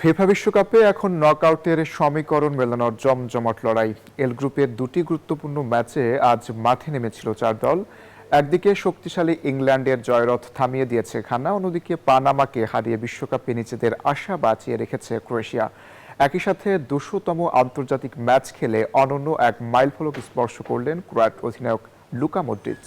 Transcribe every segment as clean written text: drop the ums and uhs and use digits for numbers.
FIFA বিশ্বকাপে এখন নকআউটের সমীকরণ মেলানোর জমজমাট লড়াই। এল গ্রুপের দুটি গুরুত্বপূর্ণ ম্যাচে আজ মাঠে নেমেছিল 4 দল। একদিকে শক্তিশালী ইংল্যান্ডের জয়রথ থামিয়ে দিয়েছে ঘানা, অন্যদিকে পানামাকে হারিয়ে বিশ্বকাপে নিজেদের আশা বাঁচিয়ে রেখেছে ক্রোয়েশিয়া। একই সাথে 200তম আন্তর্জাতিক ম্যাচ খেলে অনন্য এক মাইলফলক স্পর্শ করলেন ক্রোয়াট অধিনায়ক লুকা মডরিচ।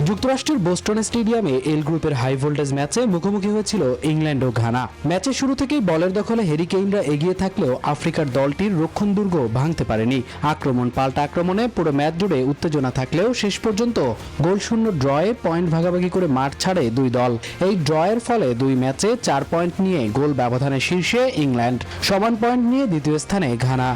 যুক্তরাষ্ট্রের বোস্টন স্টেডিয়ামে এল গ্রুপের হাই ভোল্টেজ ম্যাচে মুখোমুখি হয়েছিল ইংল্যান্ড ও ঘানা। ম্যাচের শুরু থেকেই বলের দখলে হ্যারি কেইনরা এগিয়ে থাকলেও আফ্রিকার দলটির রক্ষণ দুর্গ ভাঙতে পারেনি। আক্রমণ পাল্টা আক্রমণে পুরো ম্যাচ জুড়ে উত্তেজনা থাকলেও শেষ পর্যন্ত গোলশূন্য ড্রয়ে পয়েন্ট ভাগাভাগি করে মাঠ ছাড়ে দুই দল। এই ড্রয়ের ফলে দুই ম্যাচে 4 পয়েন্ট নিয়ে গোল ব্যবধানে শীর্ষে ইংল্যান্ড, সমান পয়েন্ট নিয়ে দ্বিতীয় স্থানে ঘানা।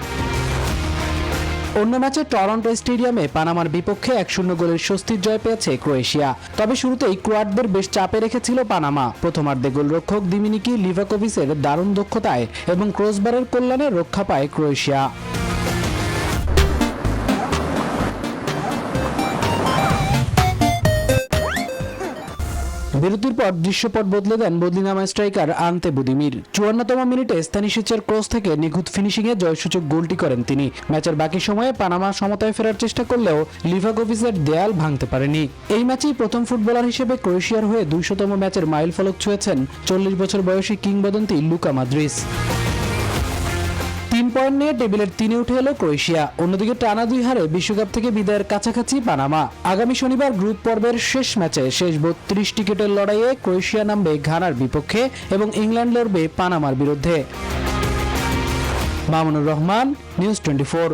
অন্য ম্যাচে টরন্টো স্টেডিয়ামে পানামার বিপক্ষে 1-0 গোলের স্বস্তির জয় পেয়েছে ক্রোয়েশিয়া। তবে শুরুতেই ক্রোয়াটদের বেশ চাপে রেখেছিল পানামা। প্রথমার্ধে গোলরক্ষক দিমিনিকি লিভাকোভিচের দারুণ দক্ষতায় এবং ক্রসবারের কল্যাণে রক্ষা পায় ক্রোয়েশিয়া। বিরতির পর দৃশ্যপট বদলে দেন বদলিনামা স্ট্রাইকার আন্তে বুদিমির। 54তম মিনিটে স্তানিশিচের ক্রস থেকে নিখুঁত ফিনিশিংয়ে জয়সূচক গোলটি করেন তিনি। ম্যাচের বাকি সময়ে পানামা সমতায় ফেরার চেষ্টা করলেও লিভাকোভিচের দেয়াল ভাঙতে পারেনি। এই ম্যাচেই প্রথম ফুটবলার হিসেবে ক্রোয়েশিয়ার হয়ে 200তম ম্যাচের মাইল ফলক ছুঁয়েছেন 40 বছর বয়সী কিংবদন্তি লুকা মডরিচ। 3 পয়েন্ট নিয়ে টেবিলের 3-এ উঠে এলো ক্রোয়েশিয়া। অন্যদিকে টানা 2 হারে বিশ্বকাপ থেকে বিদায়ের কাছাকাছি পানামা। আগামী শনিবার গ্রুপ পর্বের শেষ ম্যাচে শেষ 32 টিকিটের লড়াইয়ে ক্রোয়েশিয়া নামবে ঘানার বিপক্ষে এবং ইংল্যান্ড লড়বে পানামার বিরুদ্ধে। মামুনুর রহমান, নিউজ 24।